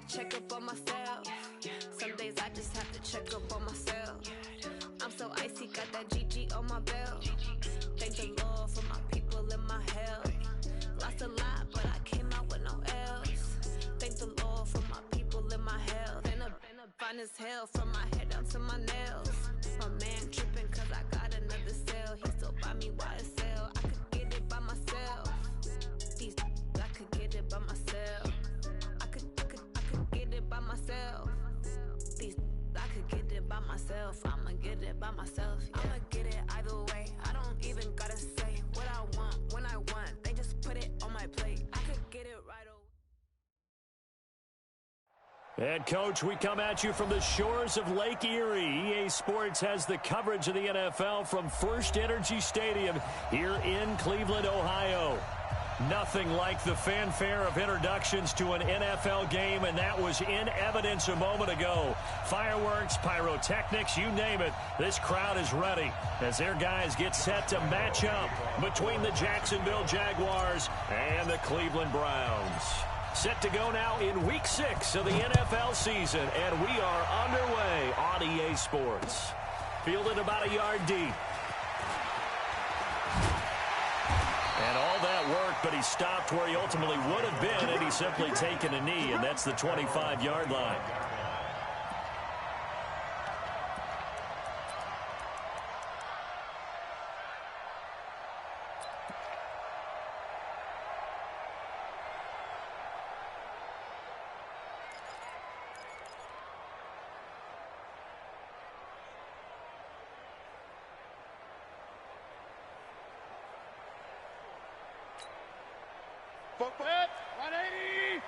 check up on myself. Some days I just have to check up on myself. I'm so icy, got that GG on my belt. Thank the Lord for my people and my health. Lost a lot, but I came out with no else. Thank the Lord for my people and my health. And a fine as hell from my head down to my nails. My man tripping cause I got another cell. He still buy me YSL. I could get it by myself. These I could get it by myself. I could get it by myself. These I could get it by myself. I'ma get it by myself. Yeah. I'ma get it either way. I don't even gotta say what I want when I want. They just put it on my plate. I could get it right away. And, Coach, we come at you from the shores of Lake Erie. EA Sports has the coverage of the NFL from First Energy Stadium here in Cleveland, Ohio. Nothing like the fanfare of introductions to an NFL game, and that was in evidence a moment ago. Fireworks, pyrotechnics, you name it. This crowd is ready as their guys get set to match up between the Jacksonville Jaguars and the Cleveland Browns. Set to go now in Week 6 of the NFL season, and we are underway on EA Sports. Fielded about a yard deep. And all that work, but he stopped where he ultimately would have been had he simply taken a knee, and that's the 25-yard line. Football. 180.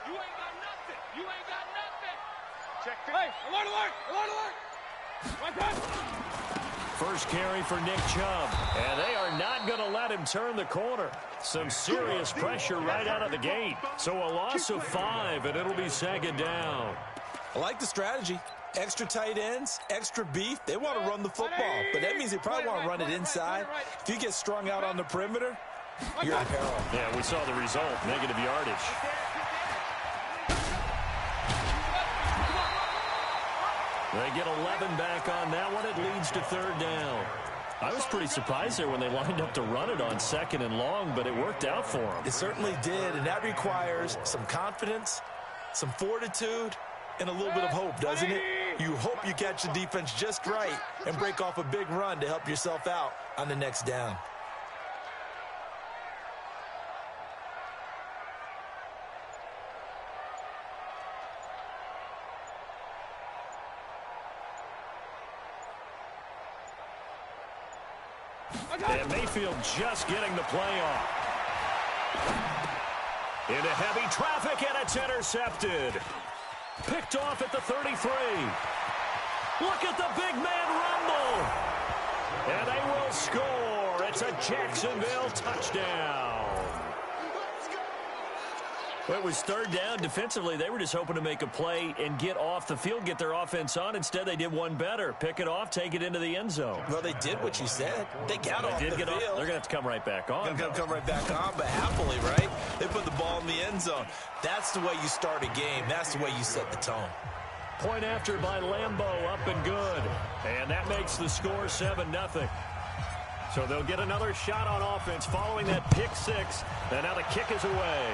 You ain't got nothing. You ain't got nothing. Check it. Hey, alert, alert, alert, alert. One time. First carry for Nick Chubb, and they are not going to let him turn the corner. Some serious pressure right out of the gate. So a loss of 5, and it'll be second down. I like the strategy. Extra tight ends, extra beef. They want to run the football, but that means they probably want to run it inside. If you get strung out on the perimeter, you're in peril. Yeah, we saw the result, negative yardage. They get 11 back on that one. It leads to third down. I was pretty surprised there when they lined up to run it on second and long, but it worked out for them. It certainly did, and that requires some confidence, some fortitude, and a little bit of hope, doesn't it? You hope you catch the defense just right and break off a big run to help yourself out on the next down. And Mayfield just getting the play off. Into heavy traffic, and it's intercepted. Picked off at the 33. Look at the big man rumble. And they will score. It's a Jacksonville touchdown. Well, it was third down. Defensively, they were just hoping to make a play and get off the field, get their offense on. Instead, they did one better. Pick it off, take it into the end zone. Well, they did what you said. They got off the field. They're going to have to come right back on. They're going to come right back on, but happily, right? They put the ball in the end zone. That's the way you start a game. That's the way you set the tone. Point after by Lambeau, up and good. And that makes the score 7-0. So they'll get another shot on offense following that pick six. And now the kick is away.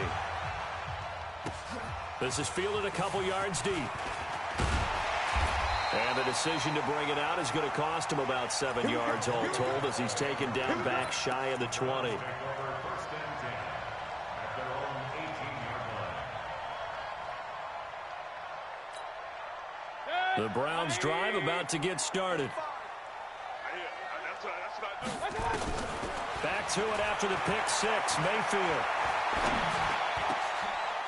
This is fielded a couple yards deep. And the decision to bring it out is going to cost him about 7 yards all told as he's taken down back shy of the 20. The Browns drive about to get started. Back to it after the pick six, Mayfield.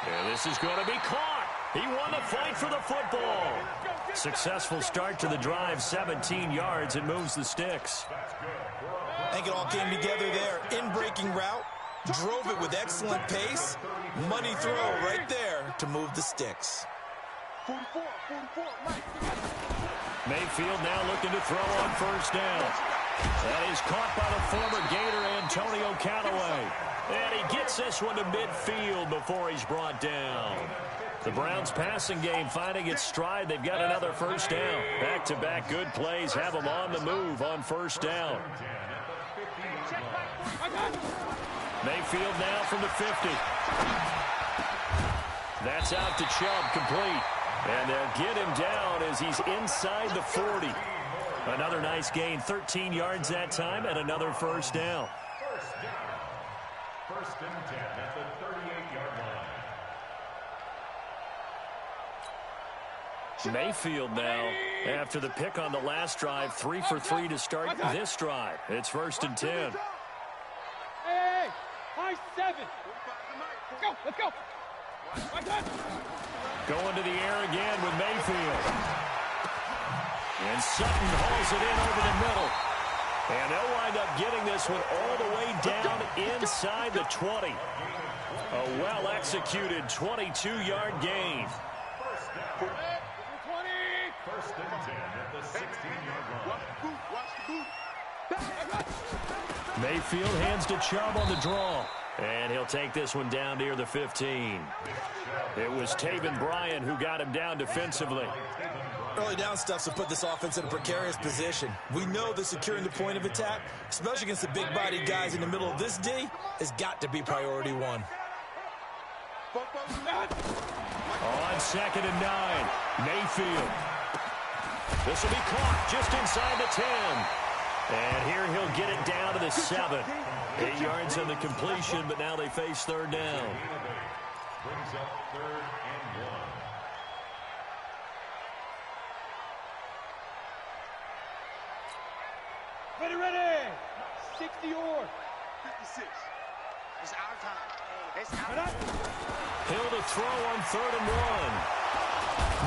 And this is going to be caught. He won the fight for the football. Successful start to the drive, 17 yards, and moves the sticks. I think it all came together there. In-breaking route, drove it with excellent pace. Money throw right there to move the sticks. Mayfield now looking to throw on first down. That is caught by the former Gator Antonio Callaway. And he gets this one to midfield before he's brought down. The Browns passing game finding its stride. They've got another first down. Back-to-back good plays have them on the move on first down. Mayfield now from the 50. That's out to Chubb, complete. And they'll get him down as he's inside the 40. Another nice gain, 13 yards that time, and another first down. First and 10 at the 38-yard line. Mayfield now, after the pick on the last drive, 3 for 3 to start this drive. It's first and 10. Hey, high 7. Go, let's go. Going to the air again with Mayfield. And Sutton hauls it in over the middle. And they'll wind up getting this one all the way down inside the 20. A well-executed 22-yard gain. First and 10 at the 16-yard line. Mayfield hands to Chubb on the draw. And he'll take this one down near the 15. It was Taven Bryan who got him down defensively. Early down stuffs will put this offense in a precarious position. We know that securing the point of attack, especially against the big-bodied guys in the middle of this D, has got to be priority one. On second and 9, Mayfield. This will be caught just inside the 10. And here he'll get it down to the 7. 8 yards on the completion, but now they face third down. Brings up third and 1. Ready. 60 or 56. It's our time. It's our time. Hill to throw on third and 1.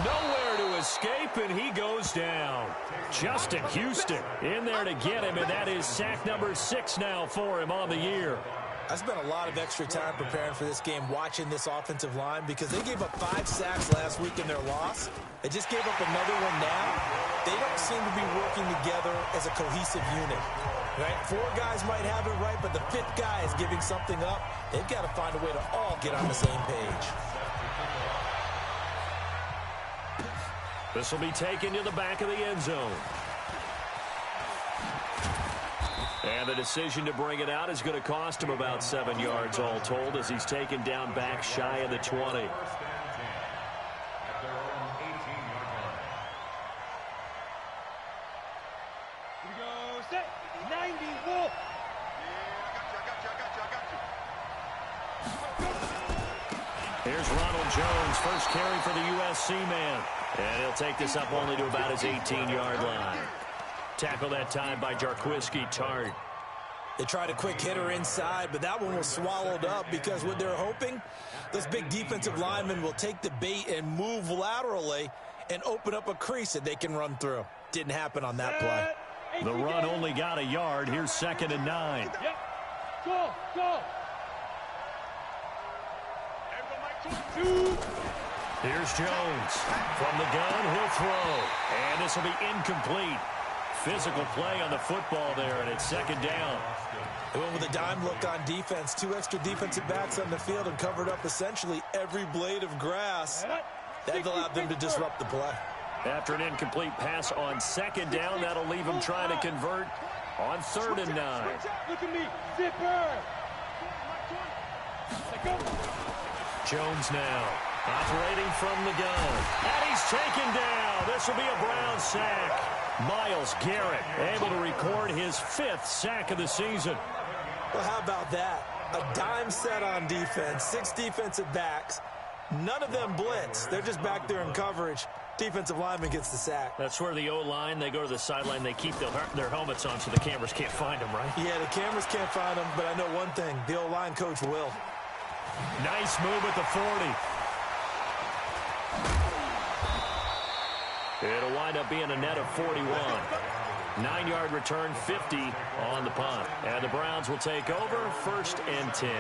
Nowhere to escape, and he goes down. Justin Houston in there to get him, and that is sack number 6 now for him on the year. I spent a lot of extra time preparing for this game watching this offensive line because they gave up 5 sacks last week in their loss. They just gave up another one now. They don't seem to be working together as a cohesive unit. Right? 4 guys might have it right, but the 5th guy is giving something up. They've got to find a way to all get on the same page. This will be taken to the back of the end zone. And the decision to bring it out is going to cost him about 7 yards all told as he's taken down back shy of the 20. Here's Ronald Jones, first carry for the USC man. And he'll take this up only to about his 18-yard line. Tackle that time by Jarquiski Tart. They tried a quick hitter inside, but that one was swallowed up because what they're hoping, those big defensive linemen will take the bait and move laterally and open up a crease that they can run through. Didn't happen on that play. The run only got a yard. Here's second and 9. Yep. Go. Here's Jones. From the gun, he'll throw. And this will be incomplete. Physical play on the football there, and it's second down. They went with a dime look on defense. 2 extra defensive backs on the field and covered up essentially every blade of grass. That allowed them to disrupt the play. After an incomplete pass on second down, that'll leave them trying to convert on third and 9. Look at me. Zipper. Jones now operating from the gun. And he's taken down. This will be a Brown sack. Myles Garrett able to record his 5th sack of the season. Well, how about that? A dime set on defense, 6 defensive backs. None of them blitz. They're just back there in coverage. Defensive lineman gets the sack. That's where the O-line, they go to the sideline, they keep their helmets on so the cameras can't find them, right? Yeah, the cameras can't find them, but I know one thing. The O-line coach will. Nice move at the 40. It'll wind up being a net of 41. 9-yard return, 50 on the punt. And the Browns will take over, first and 10.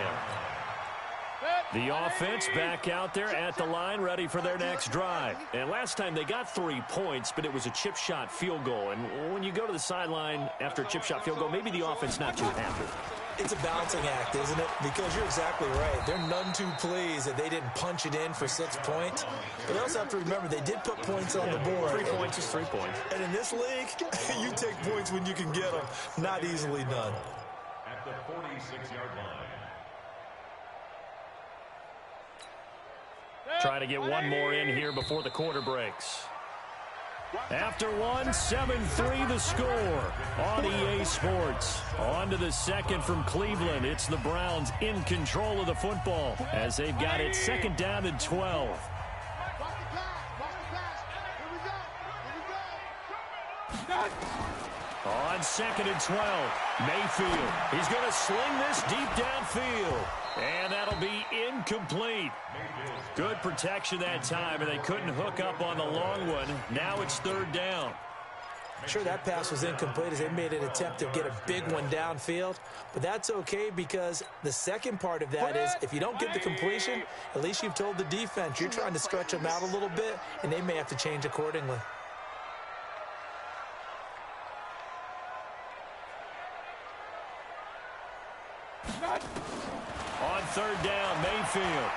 The offense back out there at the line, ready for their next drive. And last time they got 3 points, but it was a chip shot field goal. And when you go to the sideline after a chip shot field goal, maybe the offense not too happy. It's a balancing act, isn't it? Because you're exactly right. They're none too pleased that they didn't punch it in for 6 points. But they also have to remember they did put points on the board. 3 points is 3 points. And in this league, you take points when you can get them. Not easily done. At the 46-yard line. Try to get one more in here before the quarter breaks. After one, 7-3 the score on EA Sports. On to the second from Cleveland. It's the Browns in control of the football as they've got it second down and 12. On second and 12, Mayfield. He's going to sling this deep downfield. And that'll be incomplete. Good protection that time, and they couldn't hook up on the long one. Now it's third down. Sure, that pass was incomplete as they made an attempt to get a big one downfield. But that's okay because the second part of that is if you don't get the completion, at least you've told the defense you're trying to stretch them out a little bit, and they may have to change accordingly. On third down, Mayfield.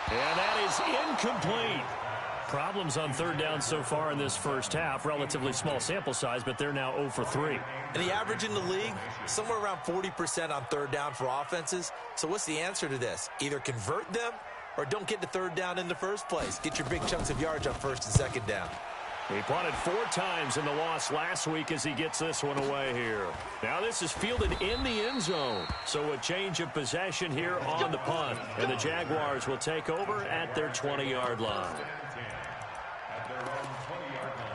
And that is incomplete. Problems on third down so far in this first half. Relatively small sample size, but they're now 0 for 3. And the average in the league, somewhere around 40% on third down for offenses. So what's the answer to this? Either convert them or don't get to third down in the first place. Get your big chunks of yards on first and second down. He punted 4 times in the loss last week as he gets this one away here. Now this is fielded in the end zone. So a change of possession here on the punt. And the Jaguars will take over at their 20-yard line. At their own 20-yard line.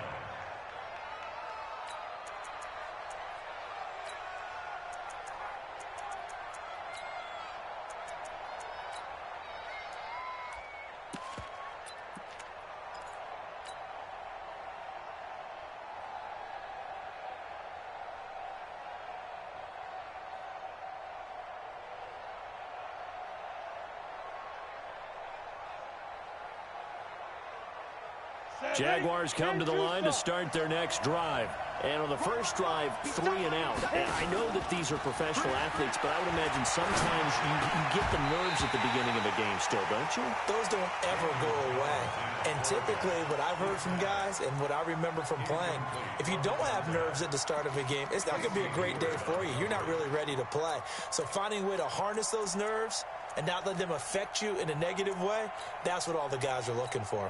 Jaguars come to the line to start their next drive. And on the first drive, 3 and out. And I know that these are professional athletes, but I would imagine sometimes you get the nerves at the beginning of a game still, don't you? Those don't ever go away. And typically what I've heard from guys and what I remember from playing, if you don't have nerves at the start of a game, it's not going to be a great day for you. You're not really ready to play. So finding a way to harness those nerves and not let them affect you in a negative way, that's what all the guys are looking for.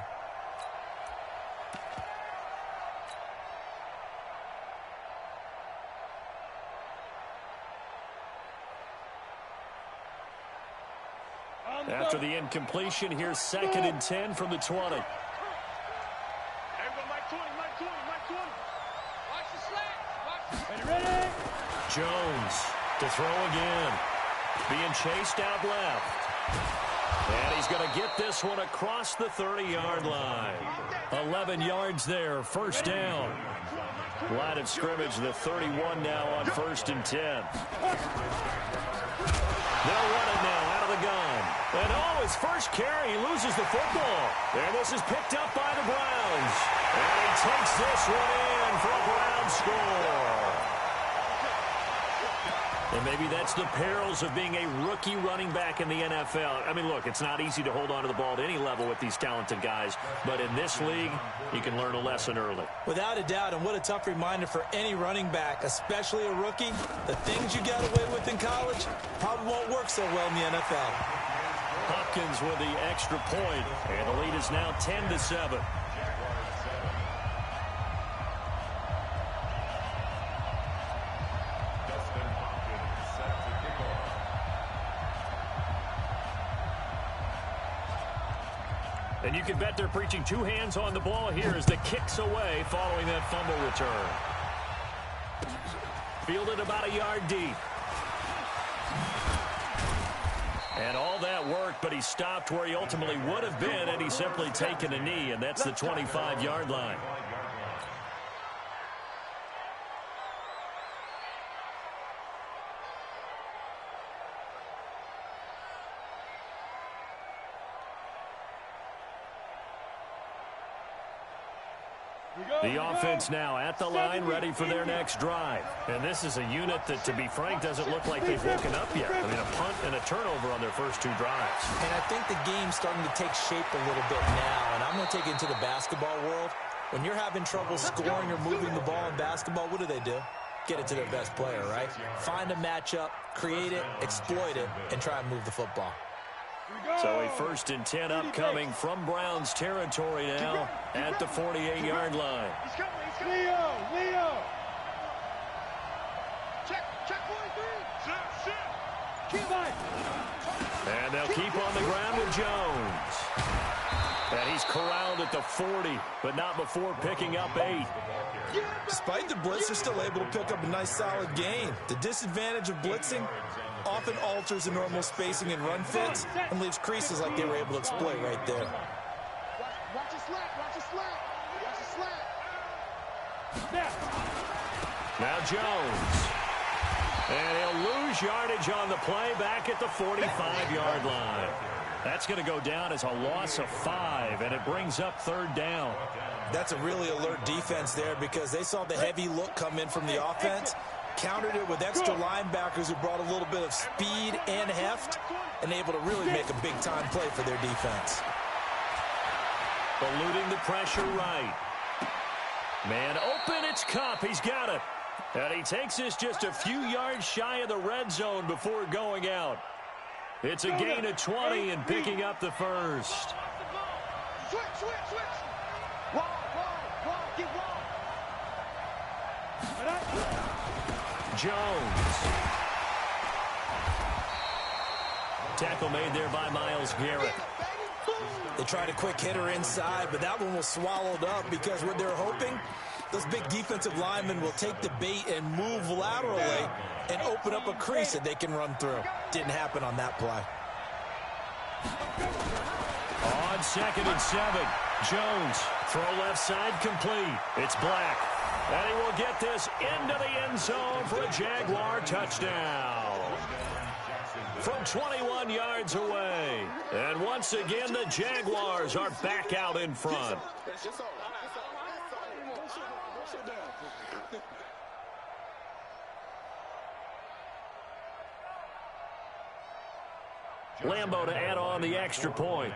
After the incompletion, here's second and 10 from the 20. Everyone, Mike 20, Mike 20, Mike 20. Watch the slant. Ready? Jones to throw again. Being chased out left. And he's going to get this one across the 30-yard line. 11 yards there, first down. Line of scrimmage, the 31 now on first and 10. They'll run it now out of the gun. And his first carry, he loses the football. And this is picked up by the Browns. And he takes this one in for a Browns score. And maybe that's the perils of being a rookie running back in the NFL. I mean, look, it's not easy to hold on to the ball at any level with these talented guys. But in this league, you can learn a lesson early. Without a doubt, and what a tough reminder for any running back, especially a rookie. The things you got away with in college probably won't work so well in the NFL. Hopkins with the extra point, and the lead is now 10-7. And you can bet they're preaching 2 hands on the ball here as the kick's away following that fumble return. Fielded about a yard deep. And all that worked, but he stopped where he ultimately would have been had he simply taken a knee, and that's the 25-yard line. The offense now at the line, ready for their next drive. And this is a unit that, to be frank, doesn't look like they've woken up yet. I mean, a punt and a turnover on their first two drives. And I think the game's starting to take shape a little bit now. And I'm going to take it into the basketball world. When you're having trouble scoring or moving the ball in basketball, what do? Get it to their best player, right? Find a matchup, create it, exploit it, and try and move the football. So a 1st and 10 upcoming from Browns territory now at the 48-yard line. Leo. Check 43. And they'll keep on the ground with Jones. And he's corralled at the 40, but not before picking up 8. Despite the blitz, they're still able to pick up a nice solid gain. The disadvantage of blitzing often alters the normal spacing and run fits and leaves creases like they were able to exploit right there. Watch a slant. Now Jones. And he'll lose yardage on the play back at the 45-yard line. That's going to go down as a loss of 5, and it brings up 3rd down. That's a really alert defense there because they saw the heavy look come in from the offense, countered it with extra linebackers who brought a little bit of speed and heft, and able to really make a big-time play for their defense. Eluding the pressure right. Man open, it's Cup. He's got it. And he takes this just a few yards shy of the red zone before going out. It's a gain of 20 and picking up the first. Switch. Wall. Get wall. Jones. Tackle made there by Myles Garrett. They tried a quick hitter inside, but that one was swallowed up because what they're hoping, those big defensive linemen will take the bait and move laterally and open up a crease that they can run through. Didn't happen on that play. On 2nd and 7, Jones, throw left side complete. It's Black. And he will get this into the end zone for a Jaguar touchdown. From 21 yards away. And once again, the Jaguars are back out in front. Lambo to add on the extra point.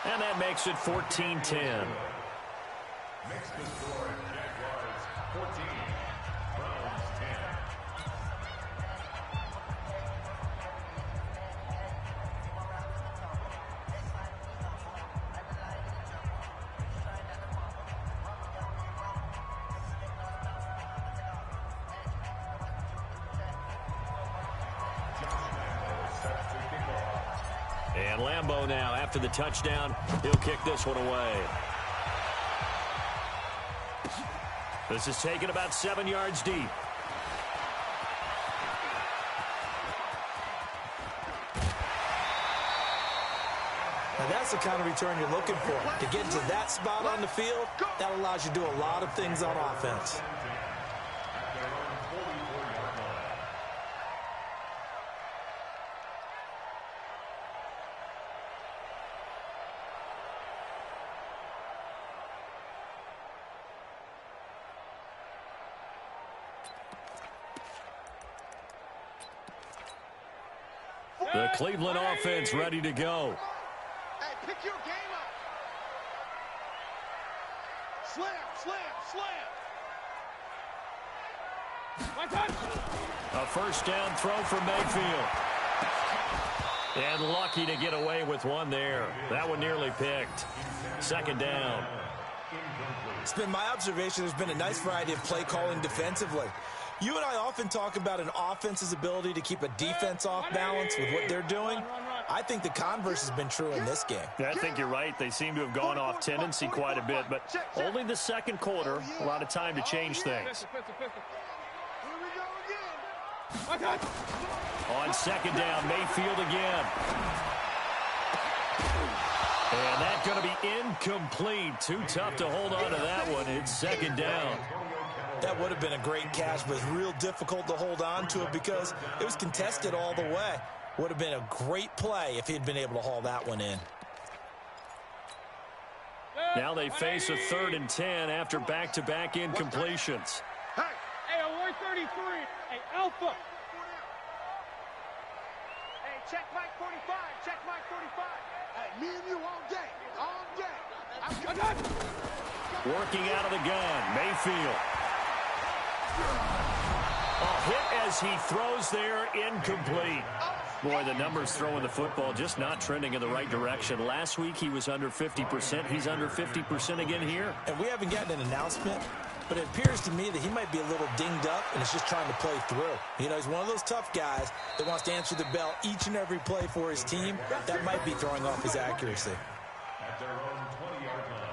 And that makes it 14-10. Makes the score Jaguars 14, Browns 10. And Lambo now, after the touchdown, he'll kick this one away. This is taken about 7 yards deep. Now that's the kind of return you're looking for. To get to that spot on the field, that allows you to do a lot of things on offense. The Cleveland offense ready to go. Hey, pick your game up. Slam. A first down throw for Mayfield. And lucky to get away with one there. That one nearly picked. 2nd down. It's been my observation there's been a nice variety of play calling defensively. You and I often talk about an offense's ability to keep a defense off balance with what they're doing. I think the converse has been true in this game. I think you're right. They seem to have gone off tendency quite a bit, but only the 2nd quarter, a lot of time to change things. On 2nd down, Mayfield again. And that's going to be incomplete. Too tough to hold on to that one. It's 2nd down. That would have been a great catch, but real difficult to hold on to it because it was contested all the way. Would have been a great play if he'd been able to haul that one in. Now they face a 3rd and 10 after back-to-back incompletions. Hey, on 133. Hey, Alpha. Hey, check Mike 45. Check Mike 45. Hey, me and you all day. All day. I'm got Working out of the gun, Mayfield. A hit as he throws there, incomplete. Boy, the numbers throwing the football just not trending in the right direction. Last week he was under 50%. He's under 50% again here. And we haven't gotten an announcement, but it appears to me that he might be a little dinged up and is just trying to play through. You know, he's one of those tough guys that wants to answer the bell each and every play for his team. That might be throwing off his accuracy. At their own 20-yard line.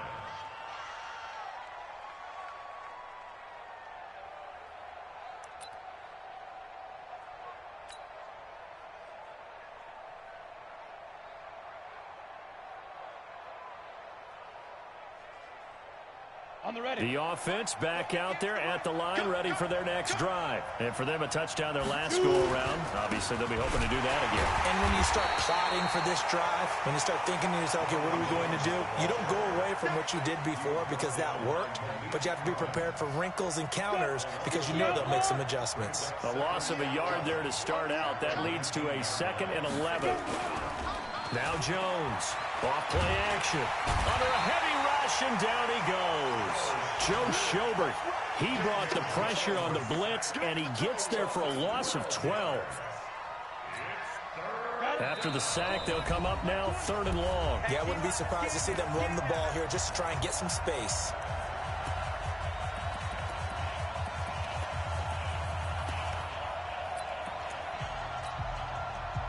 On the ready. The offense back out there at the line, ready for their next drive. And for them, a touchdown their last go-around. Obviously, they'll be hoping to do that again. And when you start plotting for this drive, when you start thinking to yourself, okay, what are we going to do? You don't go away from what you did before because that worked, but you have to be prepared for wrinkles and counters because you know they'll make some adjustments. A loss of a yard there to start out. That leads to a 2nd and 11. Now Jones, off play action, under a heavy rush, and down he goes. Joe Schobert, he brought the pressure on the blitz, and he gets there for a loss of 12. After the sack, they'll come up now 3rd and long. Yeah, I wouldn't be surprised to see them run the ball here just to try and get some space.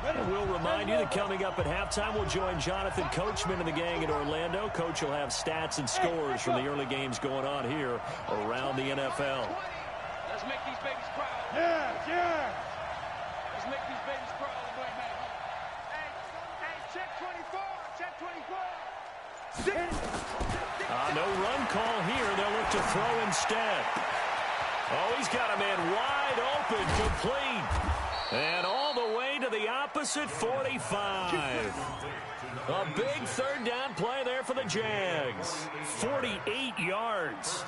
And we'll remind you that coming up at halftime, we'll join Jonathan Coachman and the gang in Orlando. Coach will have stats and scores from the early games going on here around the NFL. Let's make these babies proud. Yeah. Let's make these babies proud. Hey, check 24. Check 24. No run call here. They'll look to throw instead. Oh, he's got a man wide open, complete. And all the way to the opposite 45. A big 3rd down play there for the Jags. 48 yards.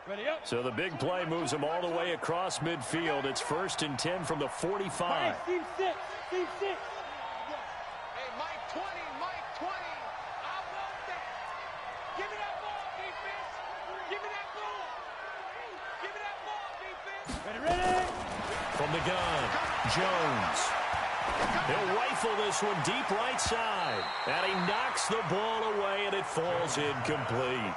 Ready up. So the big play moves them all the way across midfield. It's 1st and 10 from the 45. Team 6. Team 6. Hey, Mike 20. Mike 20. I want that. Give me that ball, defense. Give me that ball. Give me that ball, defense. Ready. From the gun, Jones. He'll rifle this one deep right side. And he knocks the ball away, and it falls incomplete.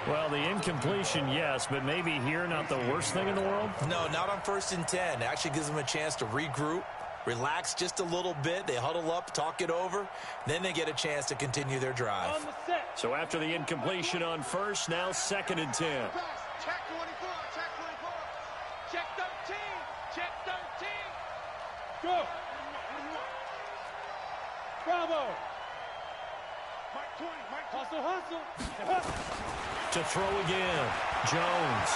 Well, the incompletion, yes, but maybe here not the worst thing in the world? No, not on 1st and 10. It actually gives them a chance to regroup, relax just a little bit. They huddle up, talk it over. Then they get a chance to continue their drive. On the set. So after the incompletion on 1st, now 2nd and 10. Check 24. Check 24. Check 13. Check 13. Go. Bravo. Mike 20. Mike 20. Hustle. To throw again, Jones.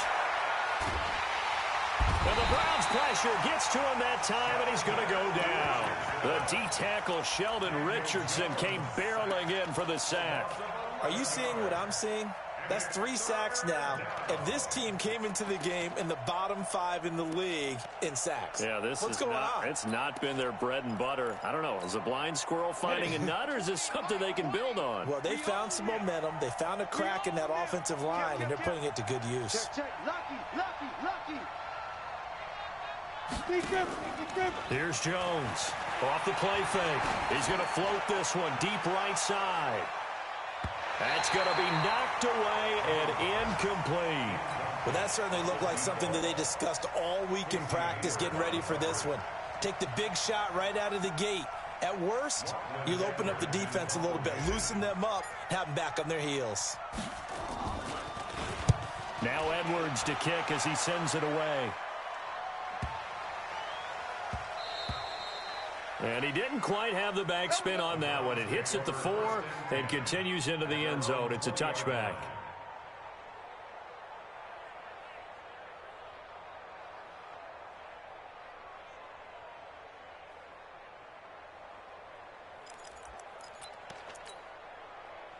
And the Browns pressure gets to him that time, and he's going to go down. The D-tackle Sheldon Richardson came barreling in for the sack. Are you seeing what I'm seeing? That's 3 sacks now, and this team came into the game in the bottom 5 in the league in sacks. Yeah, What's going on? It's not been their bread and butter. I don't know. Is a blind squirrel finding a nut, or is this something they can build on? Well, they found some momentum. They found a crack in that offensive line, and they're putting it to good use. Check. Lucky. Here's Jones. Off the play fake. He's going to float this one deep right side. That's going to be knocked away and incomplete. Well, that certainly looked like something that they discussed all week in practice getting ready for this one. Take the big shot right out of the gate. At worst, you'll open up the defense a little bit, loosen them up, have them back on their heels. Now Edwards to kick as he sends it away. And he didn't quite have the backspin on that one. It hits at the 4 and continues into the end zone. It's a touchback.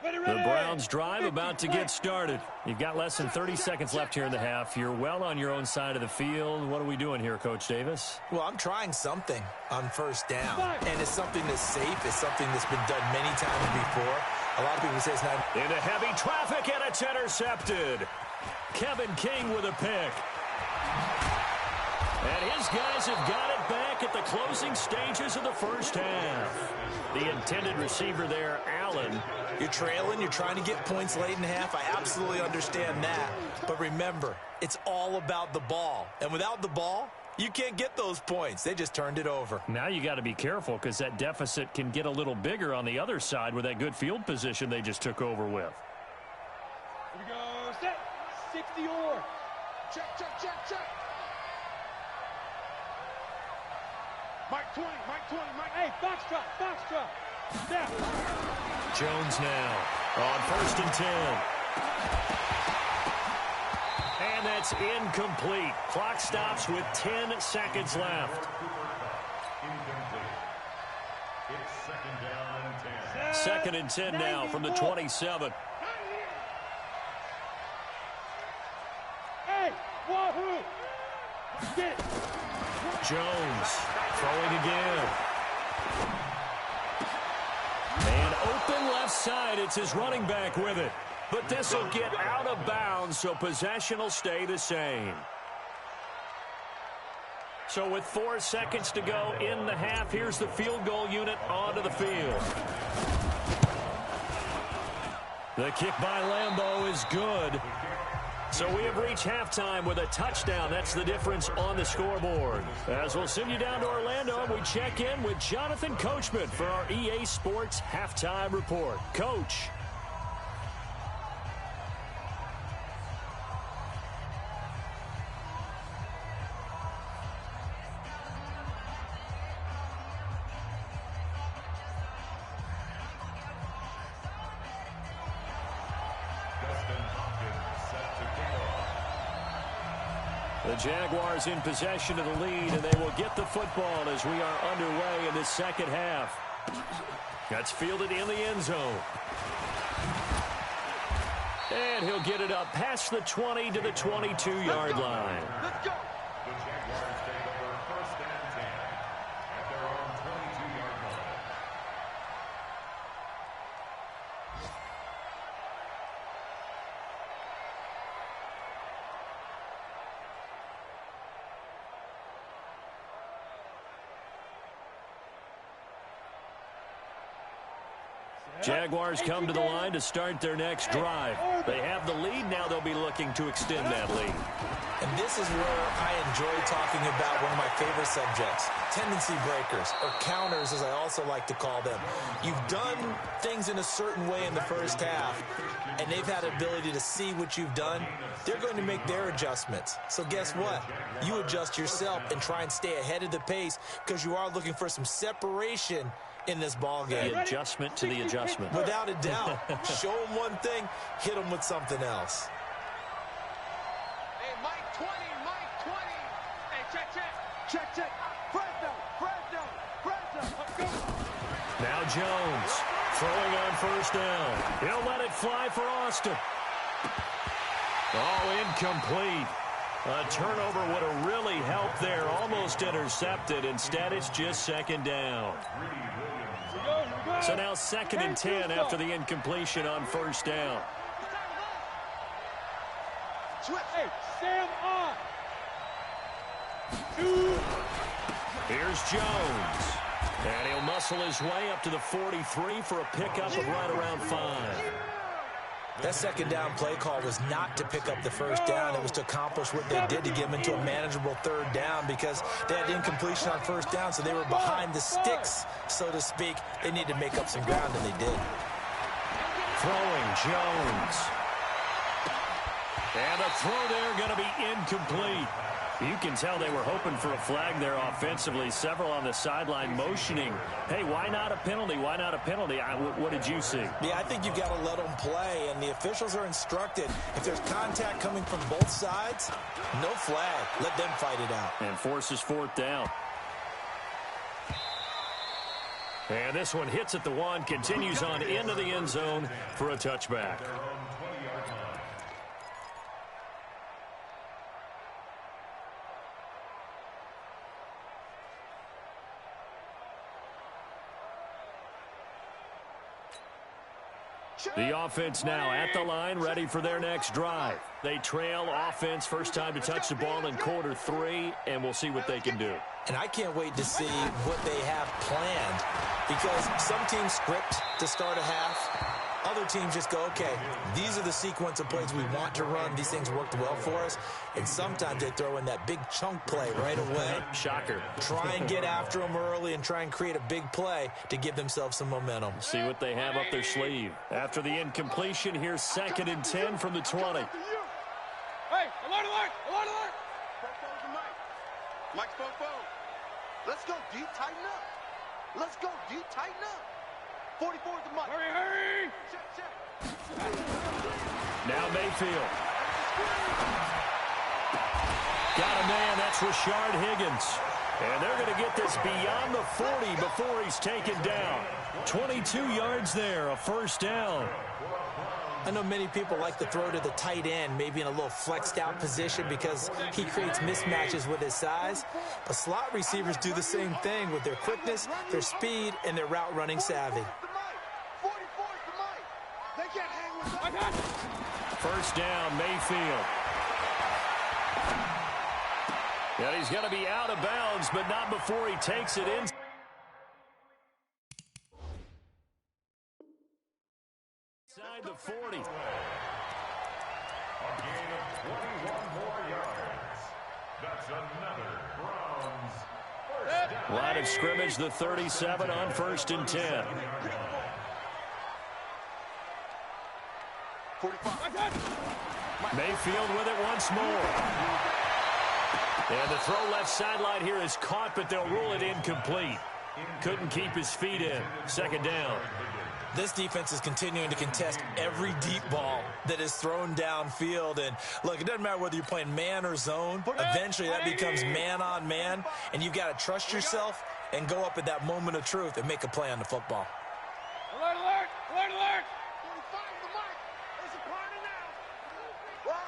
The Browns drive about to get started. You've got less than 30 seconds left here in the half. You're well on your own side of the field. What are we doing here, Coach Davis? Well, I'm trying something on first down, and it's something that's safe. It's something that's been done many times before. A lot of people say it's not. Into heavy traffic, and it's intercepted. Kevin King with a pick. And his guys have got it back at the closing stages of the first half. The intended receiver there, Allen. You're trailing. You're trying to get points late in half. I absolutely understand that. But remember, it's all about the ball. And without the ball, you can't get those points. They just turned it over. Now you got to be careful because that deficit can get a little bigger on the other side with that good field position they just took over with. Here we go. Set. 60 or. Check, check, check, check. Mike 20, Mike 20, Mike. Hey, box drop, box drop. Snap. Jones now on 1st and 10. And that's incomplete. Clock stops with 10 seconds left. It's 2nd and 10 now from the 27. Hey, wahoo. Get it. Jones throwing again. And open left side. It's his running back with it. But this will get out of bounds, so possession will stay the same. So with 4 seconds to go in the half, here's the field goal unit onto the field. The kick by Lambeau is good. So we have reached halftime with a touchdown. That's the difference on the scoreboard. As we'll send you down to Orlando, we check in with Jonathan Coachman for our EA Sports Halftime Report. Coach. The Jaguars in possession of the lead, and they will get the football as we are underway in the second half. That's fielded in the end zone. And he'll get it up past the 20 to the 22-yard line. Let's go. The Jaguars take over 1st and 10 at their own 22-yard line. Jaguars come to the line to start their next drive. They have the lead. Now they'll be looking to extend that lead. And this is where I enjoy talking about one of my favorite subjects, tendency breakers, or counters as I also like to call them. You've done things in a certain way in the first half, and they've had the ability to see what you've done. They're going to make their adjustments. So guess what? You adjust yourself and try and stay ahead of the pace because you are looking for some separation in this ball game. The adjustment to the adjustment. Without a doubt. Show them one thing, hit them with something else. Hey, Mike 20, Mike 20. Hey, check, check. Check, check. Fresno, Fresno, Fresno. Let's go. Now Jones throwing on 1st down. He'll let it fly for Austin. Oh, incomplete. A turnover would have really helped there. Almost intercepted. Instead, it's just 2nd down. So now 2nd and 10 after the incompletion on 1st down. Hey, Sam on. Here's Jones. And he'll muscle his way up to the 43 for a pickup of right around 5. That 2nd down play call was not to pick up the 1st down. It was to accomplish what they did to get them into a manageable 3rd down because they had incompletion on 1st down, so they were behind the sticks, so to speak. They needed to make up some ground, and they did. Throwing Jones. And a throw there going to be incomplete. You can tell they were hoping for a flag there offensively. Several on the sideline motioning. Hey, why not a penalty? Why not a penalty? What did you see? Yeah, I think you've got to let them play, and the officials are instructed. If there's contact coming from both sides, no flag. Let them fight it out. And forces 4th down. And this one hits at the 1, continues on into the end zone for a touchback. The offense now at the line, ready for their next drive. They trail offense, first time to touch the ball in quarter 3, and we'll see what they can do. And I can't wait to see what they have planned, because some teams script to start a half. Other teams just go, okay, these are the sequence of plays we want to run. These things worked well for us. And sometimes they throw in that big chunk play right away. Shocker. Try and get after them early and try and create a big play to give themselves some momentum. See what they have up their sleeve. After the incompletion, here's 2nd and 10 from the 20. Hey, alert, alert, alert, alert. Fo's the mic. Mike's Fo. Let's go, D. Tighten up. Let's go, D. Tighten up. 44 is the mic. Hurry. Check. Now Mayfield. Got a man, that's Rashard Higgins. And they're going to get this beyond the 40 before he's taken down. 22 yards there, a first down. I know many people like to throw to the tight end, maybe in a little flexed out position because he creates mismatches with his size. But slot receivers do the same thing with their quickness, their speed, and their route running savvy. 44 is the mic. They can't hang with us. First down, Mayfield. And he's going to be out of bounds, but not before he takes it in. Inside the 40. A gain of 21 more yards. That's another Browns first down. Line of scrimmage, the 37 on 1st and 10. 45. Mayfield with it once more. And the throw left sideline here is caught, but they'll rule it incomplete. Couldn't keep his feet in. 2nd down. This defense is continuing to contest every deep ball that is thrown downfield. And, look, it doesn't matter whether you're playing man or zone. Eventually that becomes man on man, and you've got to trust yourself and go up at that moment of truth and make a play on the football. Alert, alert, alert, alert. 45 is the mic. It's a party now. What?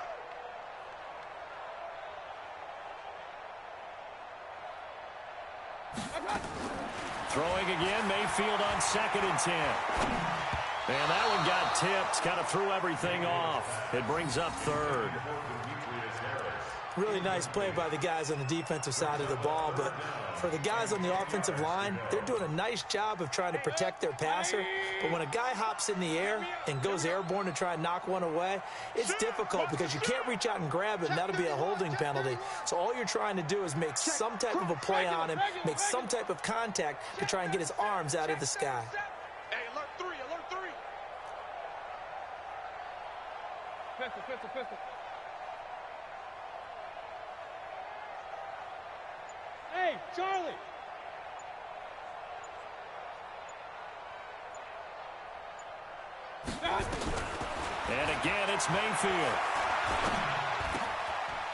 Throwing again, Mayfield on 2nd and 10. And that one got tipped, kind of threw everything off. It brings up 3rd. Really nice play by the guys on the defensive side of the ball, but for the guys on the offensive line, they're doing a nice job of trying to protect their passer. But when a guy hops in the air and goes airborne to try and knock one away, it's difficult because you can't reach out and grab it, and that'll be a holding penalty. So all you're trying to do is make some type of a play on him, make some type of contact to try and get his arms out of the sky. Hey, alert 3, alert 3. Pistol. Hey, Charlie! And again, it's Mayfield.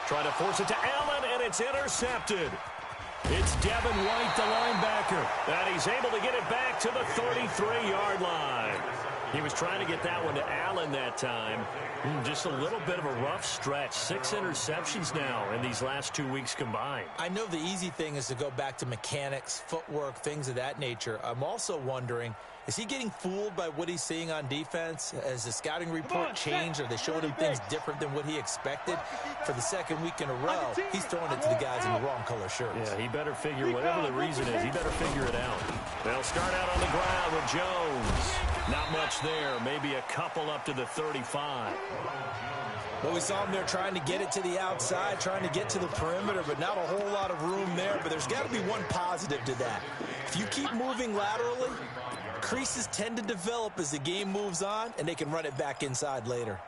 Trying to force it to Allen, and it's intercepted. It's Devin White, the linebacker, and he's able to get it back to the 33-yard line. He was trying to get that one to Allen that time. Just a little bit of a rough stretch. 6 interceptions now in these last 2 weeks combined. I know the easy thing is to go back to mechanics, footwork, things of that nature. I'm also wondering, is he getting fooled by what he's seeing on defense? Has the scouting report changed? Are they showing him things different than what he expected? For the 2nd week in a row, he's throwing it to the guys in the wrong color shirts. Yeah, he better figure, whatever the reason is, he better figure it out. They'll start out on the ground with Jones. Not much there, maybe a couple up to the 35. Well, we saw him there trying to get it to the outside, trying to get to the perimeter, but not a whole lot of room there. But there's got to be one positive to that. If you keep moving laterally, creases tend to develop as the game moves on, and they can run it back inside later.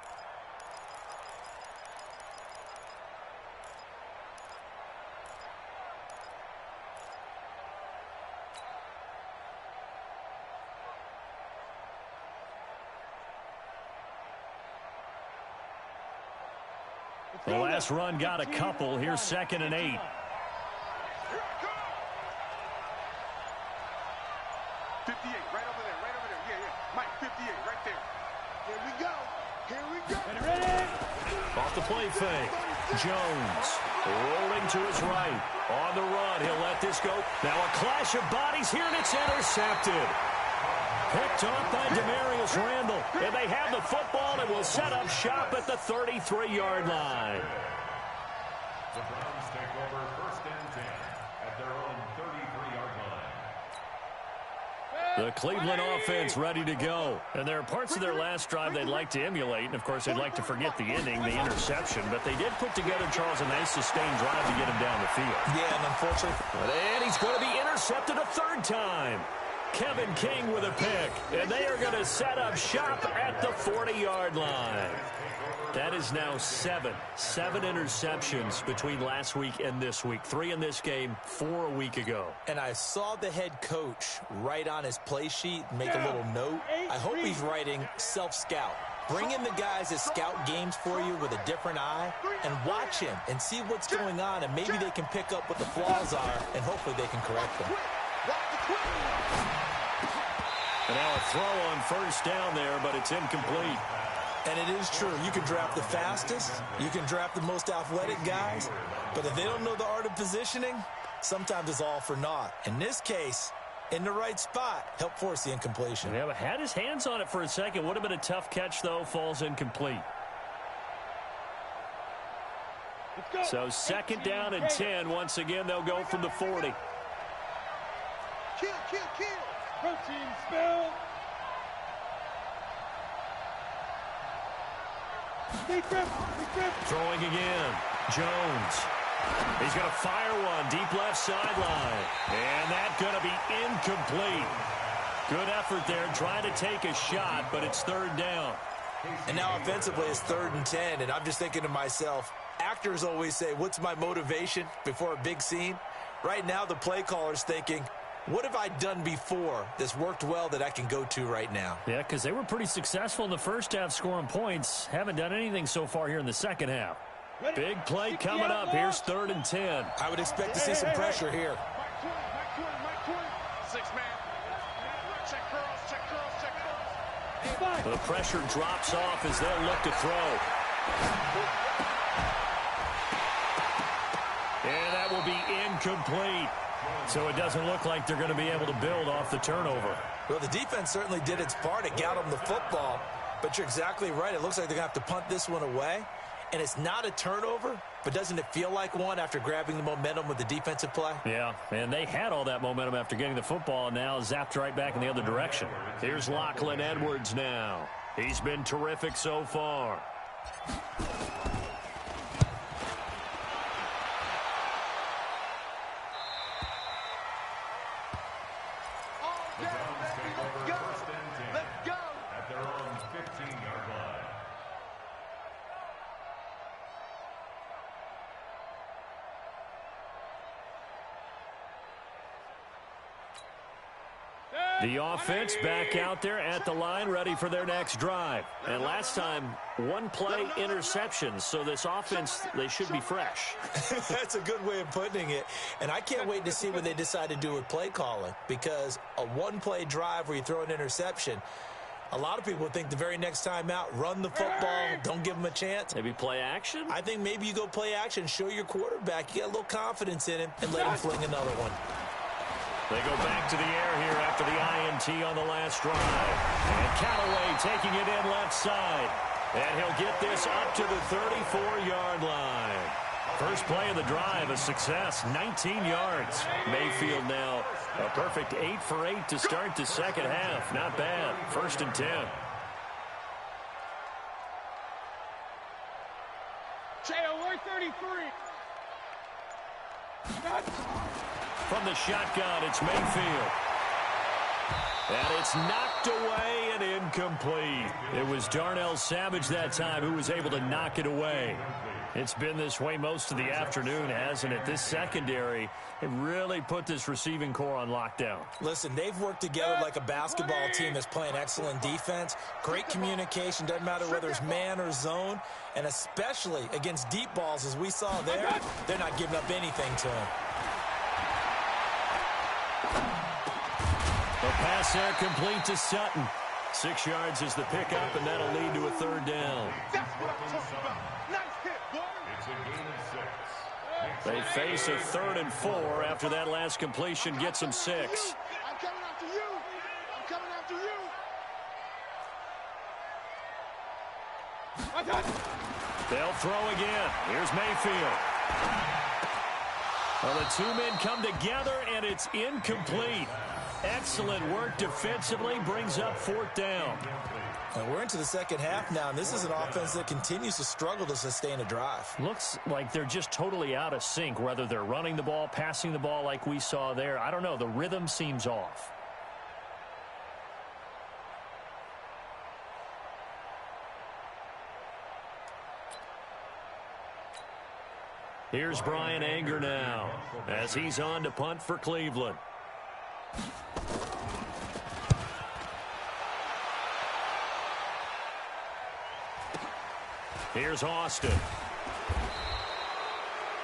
The last run got a couple. Here's 2nd and 8. Here we go. Here we go. Ready? Off the play fake. Jones rolling to his right. On the run. He'll let this go. Now a clash of bodies here, and it's intercepted. Picked off by Demarius Randall. And they have the football and will set up shop at the 33-yard line. The Browns take over 1st and 10 at their own 33-yard line. The Cleveland offense ready to go. And there are parts of their last drive they'd like to emulate. And, of course, they'd like to forget the ending, the interception. But they did put together, Charles, a nice sustained drive to get him down the field. Yeah, and unfortunately. And he's going to be intercepted a 3rd time. Kevin King with a pick. And they are going to set up shop at the 40-yard line. That is now 7 interceptions between last week and this week. 3 in this game, 4 a week ago. And I saw the head coach write on his play sheet, make a little note. I hope he's writing self-scout. Bring in the guys that scout games for you with a different eye and watch him and see what's going on, and maybe they can pick up what the flaws are, and hopefully they can correct them. And now a throw on 1st down there, but it's incomplete. And it is true. You can draft the fastest. You can draft the most athletic guys. But if they don't know the art of positioning, sometimes it's all for naught. In this case, in the right spot, help force the incompletion. Yeah, but had his hands on it for a second. Would have been a tough catch, though. Falls incomplete. So 2nd down and 10. Once again, they'll go from the 40. Kill. Protein spill. Throwing again. Jones. He's going to fire one deep left sideline. And that's going to be incomplete. Good effort there, trying to take a shot, but it's 3rd down. And now offensively it's 3rd and 10, and I'm just thinking to myself, actors always say, what's my motivation before a big scene? Right now the play caller's thinking, what have I done before that's worked well that I can go to right now? Yeah, because they were pretty successful in the first half scoring points. Haven't done anything so far here in the second half. Big play coming up. Here's 3rd and 10. I would expect to see some pressure here. 6-man. Check curls. The pressure drops off as they'll look to throw. And that will be incomplete. So it doesn't look like they're going to be able to build off the turnover. Well, the defense certainly did its part. It got them the football. But you're exactly right. It looks like they're going to have to punt this one away. And it's not a turnover, but doesn't it feel like one after grabbing the momentum with the defensive play? Yeah, and they had all that momentum after getting the football, and now zapped right back in the other direction. Here's Lachlan Edwards now. He's been terrific so far. Let's go. At their own 15-yard line. The offense back out there at the line, ready for their next drive. And last time, 1 play interceptions, so this offense, they should be fresh. That's a good way of putting it. And I can't wait to see what they decide to do with play calling, because a 1-play drive where you throw an interception, a lot of people think the very next time out, run the football, don't give them a chance. Maybe play action? I think maybe you go play action, show your quarterback, you got a little confidence in him, and let him fling another one. They go back to the air here after the INT on the last drive. And Callaway taking it in left side. And he'll get this up to the 34-yard line. First play of the drive, a success, 19 yards. Mayfield now a perfect 8 for 8 to start the second half. Not bad. 1st and 10. Cheo, we're 33. From the shotgun, it's Mayfield. And it's knocked away and incomplete. It was Darnell Savage that time who was able to knock it away. It's been this way most of the afternoon, hasn't it? This secondary, it really put this receiving core on lockdown. Listen, they've worked together like a basketball team that's playing excellent defense. Great communication, doesn't matter whether it's man or zone. And especially against deep balls, as we saw there, they're not giving up anything to him. The pass there complete to Sutton. 6 yards is the pickup, and that'll lead to a third down. That's what I'm talking about. Nice hit, boy. It's a gain of 6. They face a 3rd and 4 after that last completion gets them 6. I'm coming after you. I'm coming after you. They'll throw again. Here's Mayfield. Well, the two men come together, and it's incomplete. Excellent work defensively, brings up 4th down. And we're into the second half now, and this is an offense that continues to struggle to sustain a drive. Looks like they're just totally out of sync, whether they're running the ball, passing the ball like we saw there. I don't know. The rhythm seems off. Here's Brian Anger now as he's on to punt for Cleveland. Here's Austin.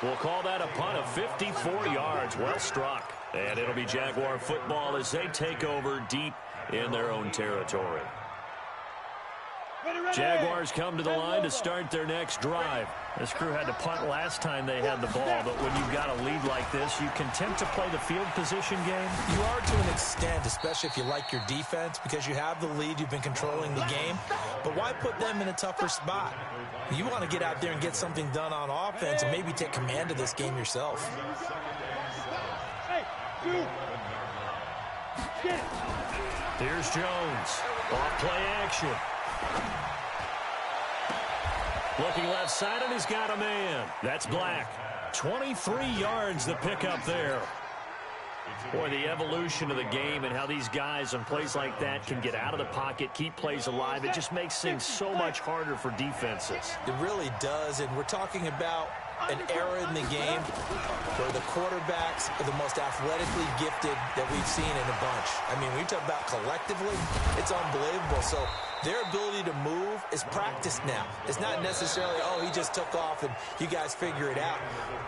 We'll call that a punt of 54 yards. Well struck. And it'll be Jaguar football as they take over deep in their own territory. Jaguars come to the line to start their next drive. This crew had to punt last time they had the ball, but when you've got a lead like this, you can tend to play the field position game. You are to an extent, especially if you like your defense, because you have the lead, you've been controlling the game. But why put them in a tougher spot? You want to get out there and get something done on offense and maybe take command of this game yourself. Here's Jones. Off play action. Looking left side, and he's got a man. That's Black. 23 yards the pickup there. Boy, the evolution of the game and how these guys on plays like that can get out of the pocket, keep plays alive, it just makes things so much harder for defenses. It really does, and we're talking about an era in the game where the quarterbacks are the most athletically gifted that we've seen in a bunch. I mean, when you talk about collectively, it's unbelievable. So their ability to move is practiced now. It's not necessarily, oh, he just took off and you guys figure it out.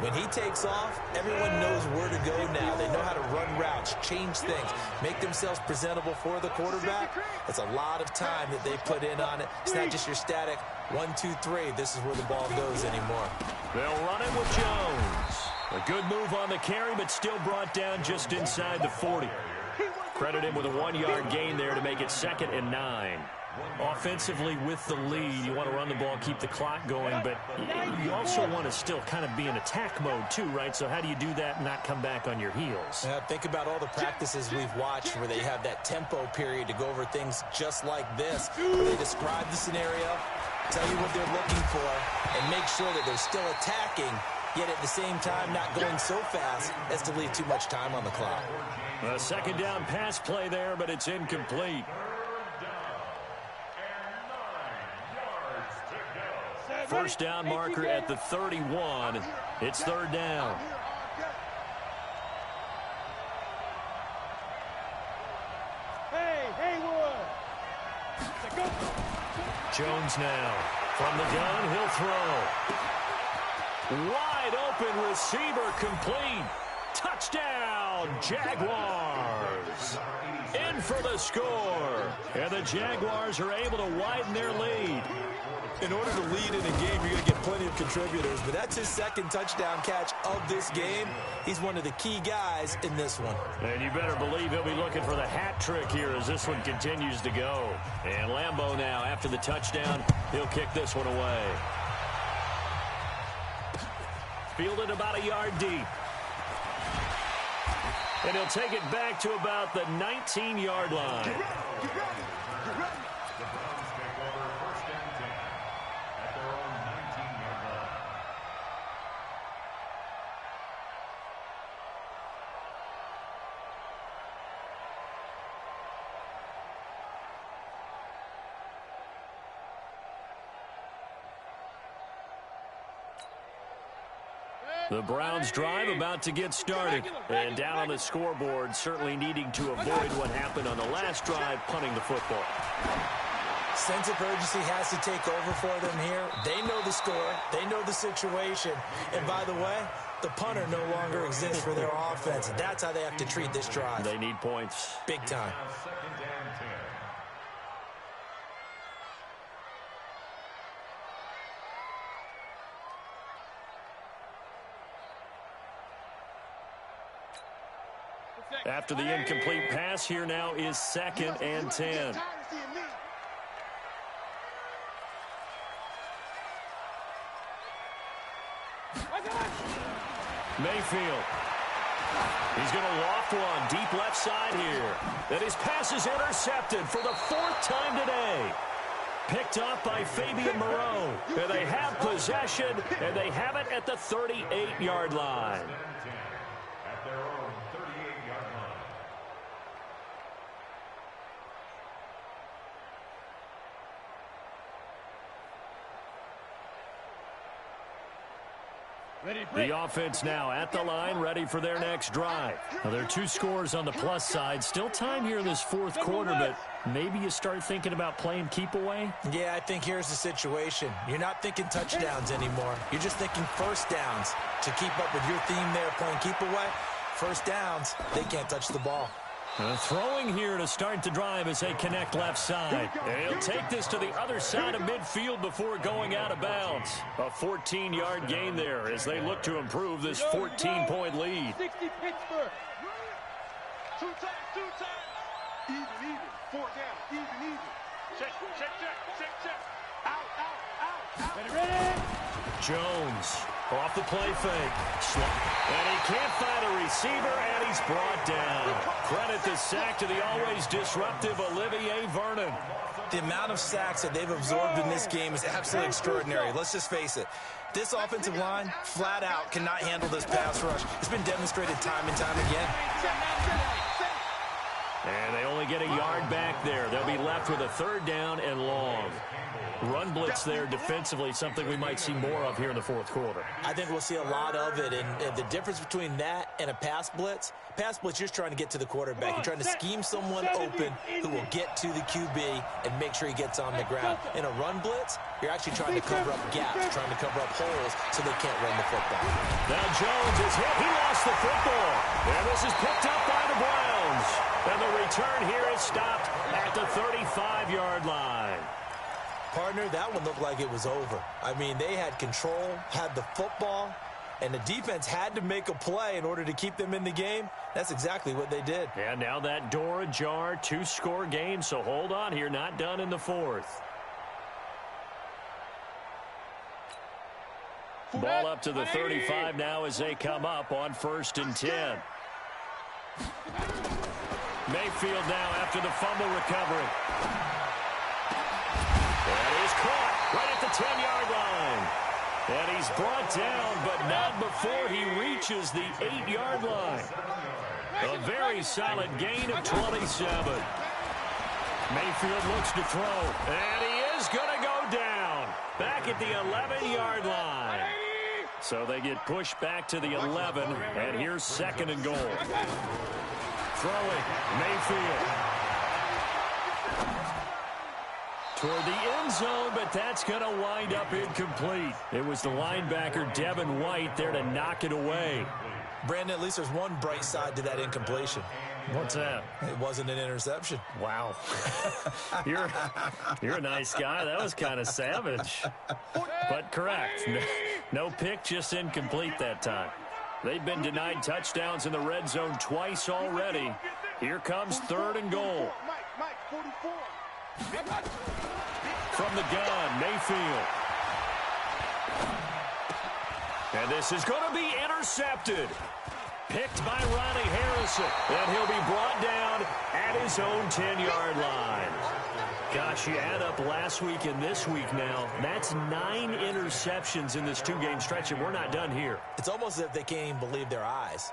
When he takes off, everyone knows where to go now. They know how to run routes, change things, make themselves presentable for the quarterback. It's a lot of time that they put in on it. It's not just your static 1, 2, 3. This is where the ball goes anymore. They'll run it with Jones. A good move on the carry, but still brought down just inside the 40. Credit him with a 1-yard gain there to make it 2nd and 9. Offensively with the lead, you want to run the ball, keep the clock going, but you also want to still kind of be in attack mode too, right? So how do you do that and not come back on your heels? Think about all the practices we've watched where they have that tempo period to go over things just like this, where they describe the scenario, tell you what they're looking for, and make sure that they're still attacking, yet at the same time not going so fast as to leave too much time on the clock. A 2nd down pass play there, but it's incomplete. First down marker at the 31. It's 3rd down. Jones now. From the gun, he'll throw. Wide open receiver complete. Touchdown, Jaguars. In for the score. And the Jaguars are able to widen their lead. In order to lead in a game, you're going to get plenty of contributors, but that's his 2nd touchdown catch of this game. He's one of the key guys in this one. And you better believe he'll be looking for the hat trick here as this one continues to go. And Lambeau now, after the touchdown, he'll kick this one away. Fielded about a yard deep. And he'll take it back to about the 19-yard line. The Browns take over 1st and 10 at their own 19-yard line. The Browns drive about to get started. And down on the scoreboard, certainly needing to avoid what happened on the last drive, punting the football. Sense of urgency has to take over for them here. They know the score. They know the situation. And by the way, the punter no longer exists for their offense. That's how they have to treat this drive. They need points. Big time. 2nd and 10. After the incomplete pass, here now is 2nd and 10. Mayfield. He's going to loft one deep left side here. And his pass is intercepted for the 4th time today. Picked off by Fabian Moreau. And they have possession, and they have it at the 38-yard line. At their own 38-yard line. The offense now at the line, ready for their next drive. Now, there are 2 scores on the plus side. Still time here in this 4th quarter, but maybe you start thinking about playing keep away? Yeah, I think here's the situation. You're not thinking touchdowns anymore. You're just thinking first downs. To keep up with your theme there, playing keep away, first downs, they can't touch the ball. Throwing here to start the drive as they connect left side. And he'll take this to the other side of midfield before going out of bounds. A 14-yard gain there as they look to improve this 14-point lead. 60 Pittsburgh. 2 times. Even. 4 down. Even. Check. Out. Ready. Jones off the play fake. And he can't find a receiver, and he's brought down. Credit the sack to the always disruptive Olivier Vernon. The amount of sacks that they've absorbed in this game is absolutely extraordinary. Let's just face it. This offensive line, flat out, cannot handle this pass rush. It's been demonstrated time and time again. And they only get a yard back there. They'll be left with a 3rd down and long. Run blitz there defensively, something we might see more of here in the 4th quarter. I think we'll see a lot of it, and the difference between that and a pass blitz, you're just trying to get to the quarterback. You're trying to scheme someone open who will get to the QB and make sure he gets on the ground. In a run blitz, you're actually trying to cover up gaps, trying to cover up holes so they can't run the football. Now Jones is hit. He lost the football. And this is picked up by the Browns. And the return here is stopped at the 35-yard line. Partner, that one looked like it was over. I mean, they had control, had the football, and the defense had to make a play in order to keep them in the game. That's exactly what they did. And now that door ajar, 2-score game, so hold on here, not done in the 4th. Ball up to the 35 now as they come up on 1st and 10. Mayfield now after the fumble recovery. And he's caught right at the 10-yard line. And he's brought down, but not before he reaches the 8-yard line. A very solid gain of 27. Mayfield looks to throw, and he is going to go down. Back at the 11-yard line. So they get pushed back to the 11, and here's 2nd and goal. Throwing, Mayfield. Toward the end zone, but that's going to wind up incomplete. It was the linebacker, Devin White, there to knock it away. Brandon, at least there's one bright side to that incompletion. What's that? It wasn't an interception. Wow. You're a nice guy. That was kind of savage. But correct. No pick, just incomplete that time. They've been denied touchdowns in the red zone twice already. Here comes 3rd and goal. Mike, 44. From the gun, Mayfield. And this is going to be intercepted. Picked by Ronnie Harrison. And he'll be brought down at his own 10-yard line. Gosh, you add up last week and this week now. That's 9 interceptions in this 2-game stretch, and we're not done here. It's almost as if they can't even believe their eyes.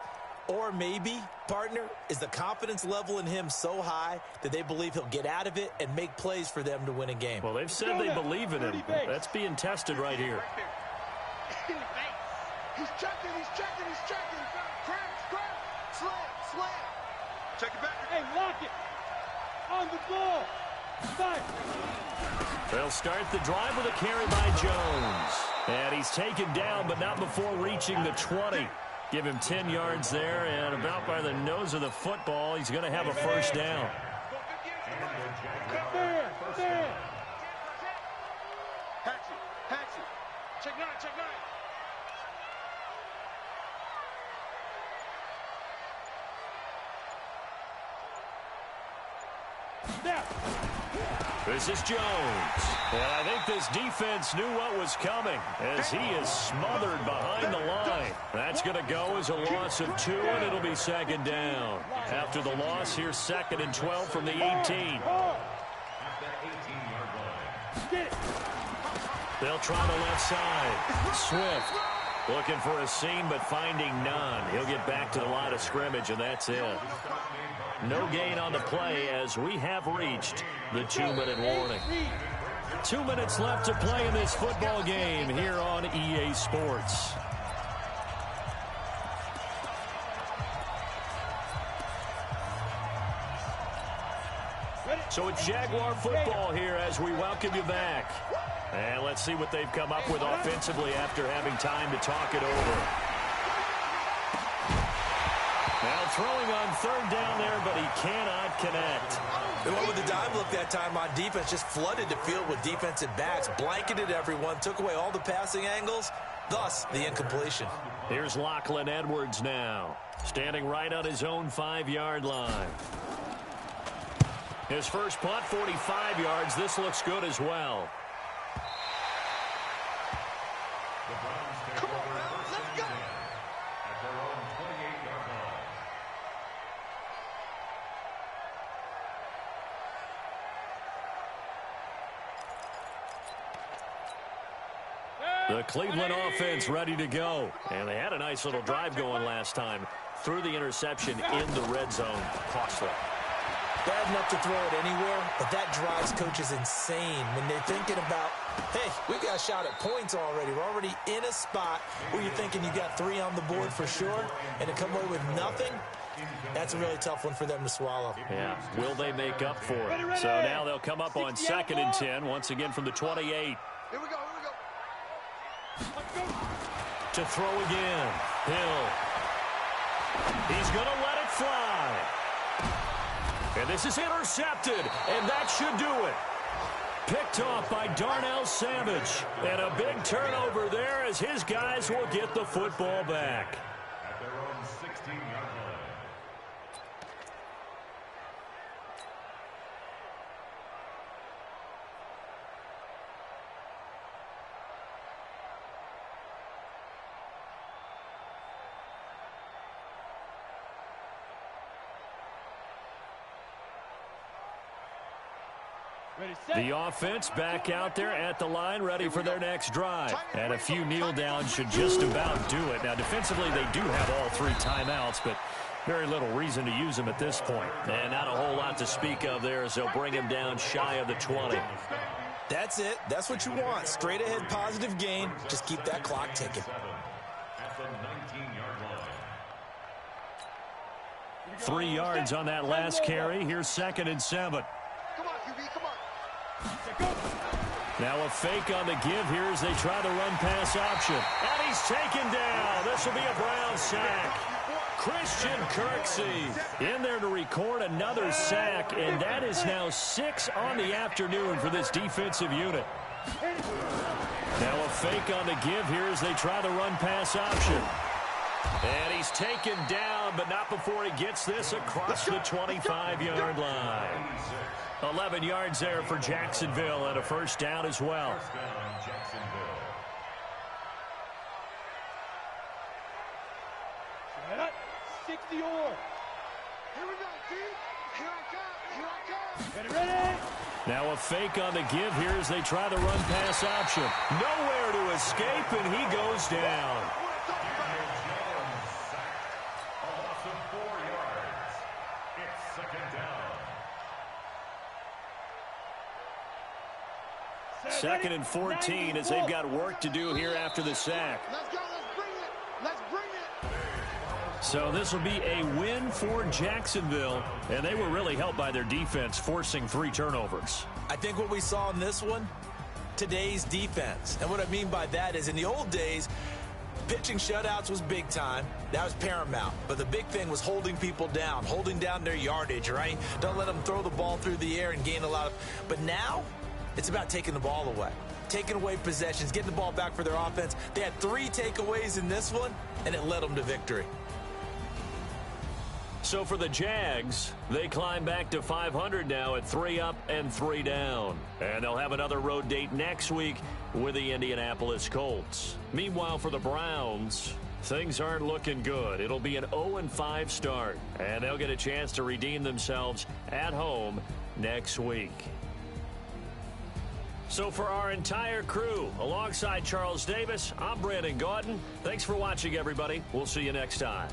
Or maybe, partner, is the confidence level in him so high that they believe he'll get out of it and make plays for them to win a game. Well, they've said they believe in him. That's being tested right here. He's checking. Cramp. Slam. Check it back. Hey, lock it. On the ball. Start. They'll start the drive with a carry by Jones. And he's taken down, but not before reaching the 20. Give him 10 yards there, and about by the nose of the football, he's going to have a 1st down. There. Hatchet. Check nine. This is Jones. And I think this defense knew what was coming as he is smothered behind the line. That's going to go as a loss of 2, and it'll be second down. After the loss, here's 2nd and 12 from the 18. They'll try the left side. Swift looking for a seam, but finding none. He'll get back to the line of scrimmage, and that's it. No gain on the play as we have reached the 2-minute warning. 2 minutes left to play in this football game here on EA Sports. So it's Jaguar football here as we welcome you back. And let's see what they've come up with offensively after having time to talk it over. Now throwing on 3rd down there, but he cannot connect. The one with the dive look that time on defense just flooded the field with defensive backs, blanketed everyone, took away all the passing angles, thus the incompletion. Here's Lachlan Edwards now, standing right on his own 5-yard line. His first punt, 45 yards. This looks good as well. Come on, man. Let's go. At their own 28-yard line. The Cleveland offense ready to go. And they had a nice little drive going last time. Threw the interception in the red zone. Costly. Bad enough to throw it anywhere, but that drives coaches insane when they're thinking about, hey, we got a shot at points already. We're already in a spot where you're thinking you got 3 on the board for sure, and to come away with nothing, that's a really tough one for them to swallow. Yeah, will they make up for it? So now they'll come up on 2nd and 10, once again from the 28. Here we go. To throw again. Hill. He's going to let it fly. And this is intercepted, and that should do it. Picked off by Darnell Savage. And a big turnover there as his guys will get the football back. At their own 16-yard line. The offense back out there at the line, ready for their next drive. And a few kneel downs should just about do it. Now, defensively, they do have all 3 timeouts, but very little reason to use them at this point. And not a whole lot to speak of there as they'll bring him down shy of the 20. That's it. That's what you want. Straight ahead positive gain. Just keep that clock ticking. At the 19-yard line. 3 yards on that last carry. Here's 2nd and 7. Come on, QB, come on. Now a fake on the give here as they try the run-pass option. And he's taken down. This will be a Brown sack. Christian Kirksey in there to record another sack, and that is now 6 on the afternoon for this defensive unit. Now a fake on the give here as they try the run-pass option. And he's taken down, but not before he gets this across the 25-yard line. 11 yards there for Jacksonville and a first down as well. First down, Jacksonville. Set up. 60 or. Here we go, team. Here I come. Ready. Now a fake on the give here as they try the run-pass option. Nowhere to escape, and he goes down. A loss of 4 yards. It's 2nd down. 2nd and 14 as they've got work to do here after the sack. Let's go. Let's bring it. Let's bring it. So this will be a win for Jacksonville, and they were really helped by their defense, forcing 3 turnovers. I think what we saw in this one, today's defense. And what I mean by that is in the old days, pitching shutouts was big time. That was paramount. But the big thing was holding people down, holding down their yardage, right? Don't let them throw the ball through the air and gain a lot of... But now, it's about taking the ball away. Taking away possessions, getting the ball back for their offense. They had 3 takeaways in this one, and it led them to victory. So for the Jags, they climb back to 500 now at 3 up and 3 down. And they'll have another road date next week with the Indianapolis Colts. Meanwhile, for the Browns, things aren't looking good. It'll be an 0-5 start, and they'll get a chance to redeem themselves at home next week. So for our entire crew, alongside Charles Davis, I'm Brandon Gaudin. Thanks for watching, everybody. We'll see you next time.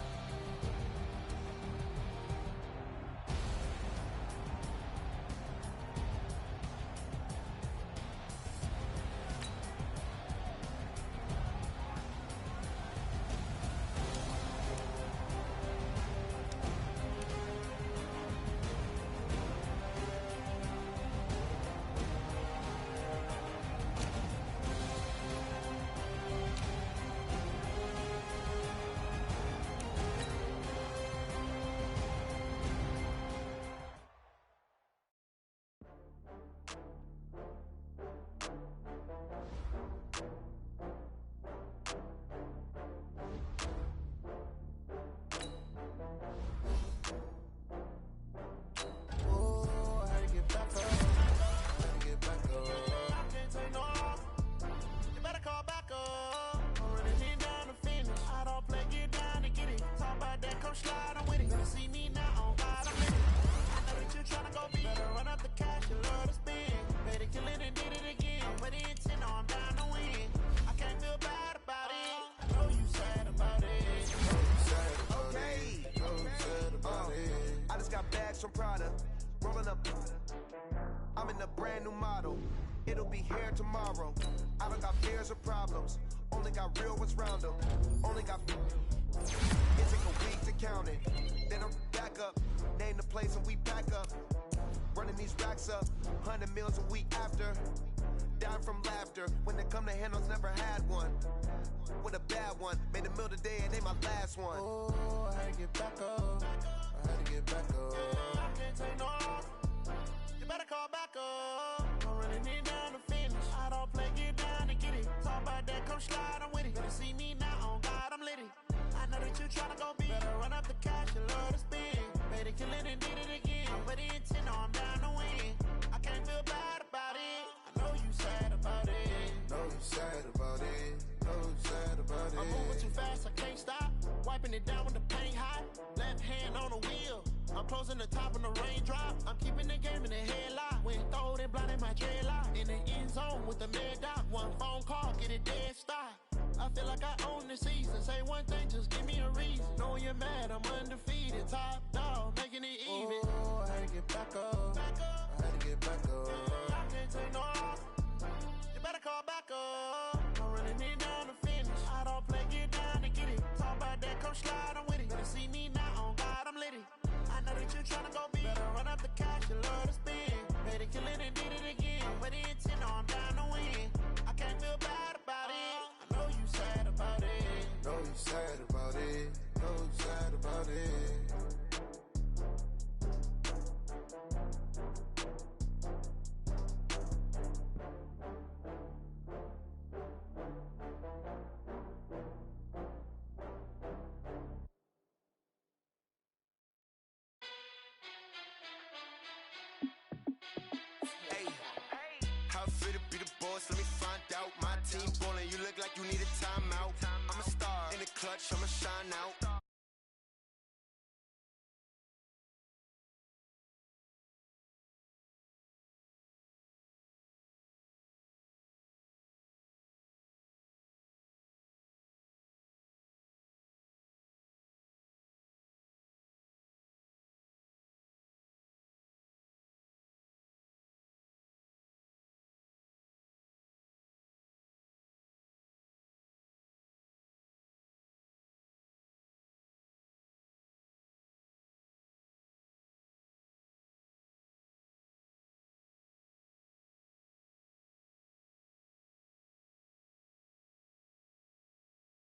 Rolling up, I'm in a brand new model. It'll be here tomorrow. I don't got fears or problems. Only got real ones round them. Only got. It take a week to count it. Then I'm back up. Name the place and we back up. Running these racks up. 100 meals a week after. Down from laughter. When they come to handles, never had one. With a bad one. Made a meal today and they my last one. Oh, I had to get back up. I had to get back up. I can't take no off. You better call back up. I'm running it down to finish. I don't play, get down to get it. Talk about that, come slide, I'm with it. Better see me now, on God, I'm lit it. I know that you tryna go big. Better run up the cash, you love to spin. Made it, kill it, and did it again. But the intent, no, I'm down to win. I can't feel bad about it. I know you sad about it. Know you sad about it. Know you sad about it. I'm moving too fast, I can't stop. Wiping it down with the paint hot. Left hand on the wheel. I'm closing the top on the raindrop. I'm keeping the game in the headlock. When throwed and blinded my dreadlock. In the end zone with the mad dot. One phone call, get it dead stop. I feel like I own the season. Say one thing, just give me a reason. Knowing you're mad, I'm undefeated. Top dog, making it even. Oh, I had to get back up. I had to get back up. I can't take no off. You better call back up. I'm running it down to finish. I don't play, get down to get it. Talk about that, come slide, I'm with it. Better see me now, on God, I'm lit it. I know that you tryna go big. Better run up the cash, you love to spin. Made it, kill it, and did it again. But the intent, no, I'm down to win. I can't feel bad about it. I know you sad about it. Know you sad about it. Know you sad about it. How fit to be the boss? Let me find out. My team ballin', you look like you need a timeout. I'm a star in the clutch, I'ma shine out.